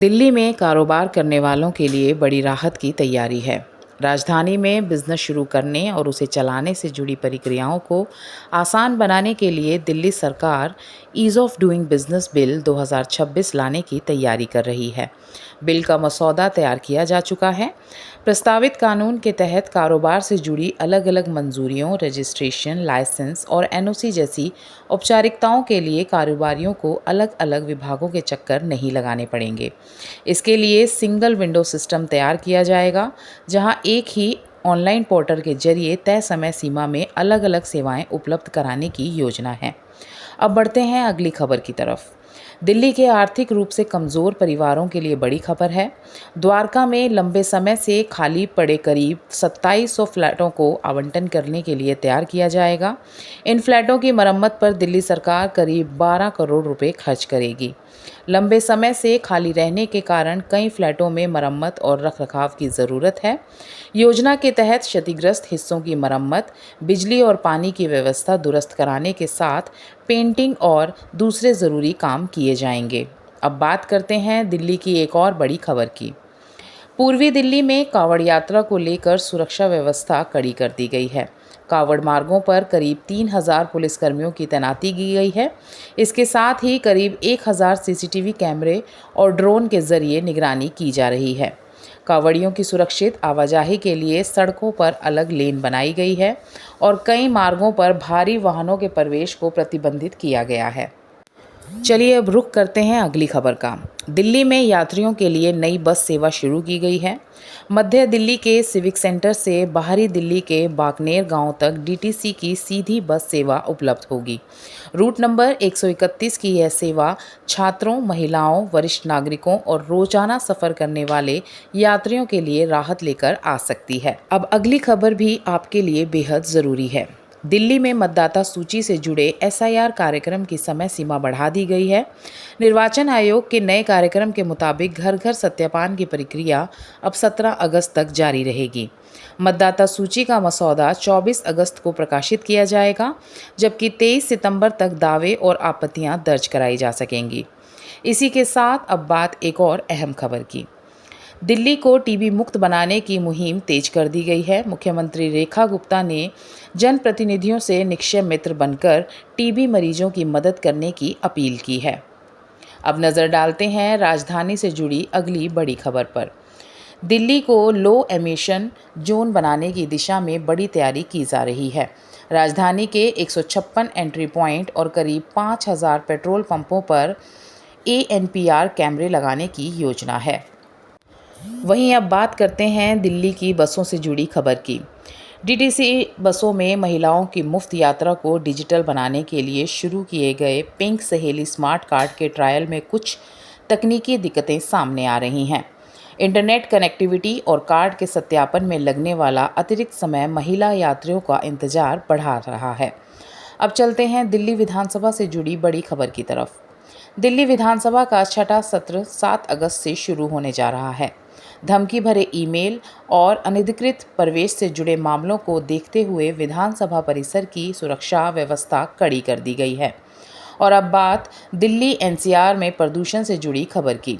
दिल्ली में कारोबार करने वालों के लिए बड़ी राहत की तैयारी है। राजधानी में बिजनेस शुरू करने और उसे चलाने से जुड़ी प्रक्रियाओं को आसान बनाने के लिए दिल्ली सरकार ease of doing business bill 2026 लाने की तैयारी कर रही है। बिल का मसौदा तैयार किया जा चुका है। प्रस्तावित कानून के तहत कारोबार से जुड़ी अलग अलग मंजूरियों, रजिस्ट्रेशन, लाइसेंस और एनओसी जैसी औपचारिकताओं के लिए कारोबारियों को अलग अलग विभागों के चक्कर नहीं लगाने पड़ेंगे। इसके लिए सिंगल विंडो सिस्टम तैयार किया जाएगा, जहां एक ही ऑनलाइन पोर्टल के जरिए तय समय सीमा में अलग अलग सेवाएं उपलब्ध कराने की योजना है। अब बढ़ते हैं अगली खबर की तरफ। दिल्ली के आर्थिक रूप से कमज़ोर परिवारों के लिए बड़ी खबर है। द्वारका में लंबे समय से खाली पड़े करीब 2700 फ्लैटों को आवंटन करने के लिए तैयार किया जाएगा। इन फ्लैटों की मरम्मत पर दिल्ली सरकार करीब 12 करोड़ रुपए खर्च करेगी। लंबे समय से खाली रहने के कारण कई फ्लैटों में मरम्मत और रखरखाव की ज़रूरत है। योजना के तहत क्षतिग्रस्त हिस्सों की मरम्मत, बिजली और पानी की व्यवस्था दुरुस्त कराने के साथ पेंटिंग और दूसरे ज़रूरी काम किए जाएंगे। अब बात करते हैं दिल्ली की एक और बड़ी खबर की। पूर्वी दिल्ली में कांवड़ यात्रा को लेकर सुरक्षा व्यवस्था कड़ी कर दी गई है। कांवड़ मार्गों पर करीब 3000 पुलिसकर्मियों की तैनाती की गई है। इसके साथ ही करीब 1000 सीसीटीवी कैमरे और ड्रोन के जरिए निगरानी की जा रही है। कांवड़ियों की सुरक्षित आवाजाही के लिए सड़कों पर अलग लेन बनाई गई है और कई मार्गों पर भारी वाहनों के प्रवेश को प्रतिबंधित किया गया है। चलिए अब रुख करते हैं अगली खबर का। दिल्ली में यात्रियों के लिए नई बस सेवा शुरू की गई है। मध्य दिल्ली के सिविक सेंटर से बाहरी दिल्ली के बाकनेर गांव तक डीटीसी की सीधी बस सेवा उपलब्ध होगी। रूट नंबर 131 की यह सेवा छात्रों, महिलाओं, वरिष्ठ नागरिकों और रोजाना सफ़र करने वाले यात्रियों के लिए राहत लेकर आ सकती है। अब अगली खबर भी आपके लिए बेहद ज़रूरी है। दिल्ली में मतदाता सूची से जुड़े एसआईआर कार्यक्रम की समय सीमा बढ़ा दी गई है। निर्वाचन आयोग के नए कार्यक्रम के मुताबिक घर घर सत्यापन की प्रक्रिया अब 17 अगस्त तक जारी रहेगी। मतदाता सूची का मसौदा 24 अगस्त को प्रकाशित किया जाएगा, जबकि 23 सितंबर तक दावे और आपत्तियां दर्ज कराई जा सकेंगी। इसी के साथ अब बात एक और अहम खबर की। दिल्ली को टीबी मुक्त बनाने की मुहिम तेज कर दी गई है। मुख्यमंत्री रेखा गुप्ता ने जनप्रतिनिधियों से निक्षय मित्र बनकर टीबी मरीजों की मदद करने की अपील की है। अब नज़र डालते हैं राजधानी से जुड़ी अगली बड़ी खबर पर। दिल्ली को लो एमिशन जोन बनाने की दिशा में बड़ी तैयारी की जा रही है। राजधानी के 156 एंट्री पॉइंट और करीब 5000 पेट्रोल पंपों पर एएनपीआर कैमरे लगाने की योजना है। वहीं अब बात करते हैं दिल्ली की बसों से जुड़ी खबर की। डीटीसी बसों में महिलाओं की मुफ्त यात्रा को डिजिटल बनाने के लिए शुरू किए गए पिंक सहेली स्मार्ट कार्ड के ट्रायल में कुछ तकनीकी दिक्कतें सामने आ रही हैं। इंटरनेट कनेक्टिविटी और कार्ड के सत्यापन में लगने वाला अतिरिक्त समय महिला यात्रियों का इंतजार बढ़ा रहा है। अब चलते हैं दिल्ली विधानसभा से जुड़ी बड़ी खबर की तरफ। दिल्ली विधानसभा का छठा सत्र 7 अगस्त से शुरू होने जा रहा है। धमकी भरे ईमेल और अनधिकृत प्रवेश से जुड़े मामलों को देखते हुए विधानसभा परिसर की सुरक्षा व्यवस्था कड़ी कर दी गई है। और अब बात दिल्ली एनसीआर में प्रदूषण से जुड़ी खबर की।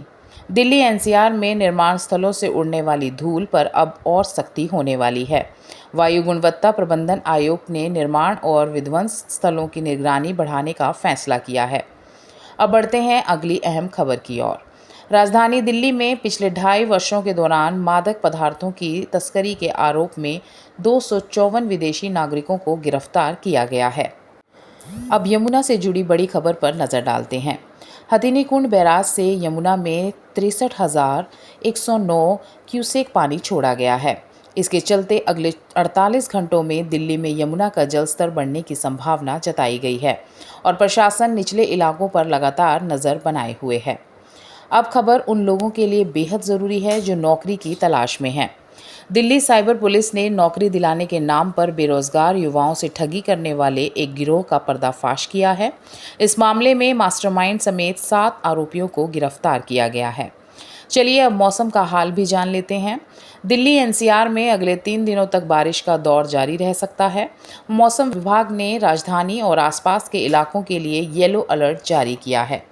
दिल्ली एनसीआर में निर्माण स्थलों से उड़ने वाली धूल पर अब और सख्ती होने वाली है। वायु गुणवत्ता प्रबंधन आयोग ने निर्माण और विध्वंस स्थलों की निगरानी बढ़ाने का फैसला किया है। अब बढ़ते हैं अगली अहम खबर की ओर। राजधानी दिल्ली में पिछले 2.5 वर्षों के दौरान मादक पदार्थों की तस्करी के आरोप में 254 विदेशी नागरिकों को गिरफ्तार किया गया है। अब यमुना से जुड़ी बड़ी खबर पर नज़र डालते हैं। हथिनीकुंड बैराज से यमुना में 63,109 क्यूसेक पानी छोड़ा गया है। इसके चलते अगले 48 घंटों में दिल्ली में यमुना का जलस्तर बढ़ने की संभावना जताई गई है और प्रशासन निचले इलाकों पर लगातार नज़र बनाए हुए है। अब खबर उन लोगों के लिए बेहद ज़रूरी है जो नौकरी की तलाश में हैं। दिल्ली साइबर पुलिस ने नौकरी दिलाने के नाम पर बेरोजगार युवाओं से ठगी करने वाले एक गिरोह का पर्दाफाश किया है। इस मामले में मास्टरमाइंड समेत 7 आरोपियों को गिरफ्तार किया गया है। चलिए अब मौसम का हाल भी जान लेते हैं। दिल्ली एनसीआर में अगले 3 दिनों तक बारिश का दौर जारी रह सकता है। मौसम विभाग ने राजधानी और आसपास के इलाकों के लिए येलो अलर्ट जारी किया है।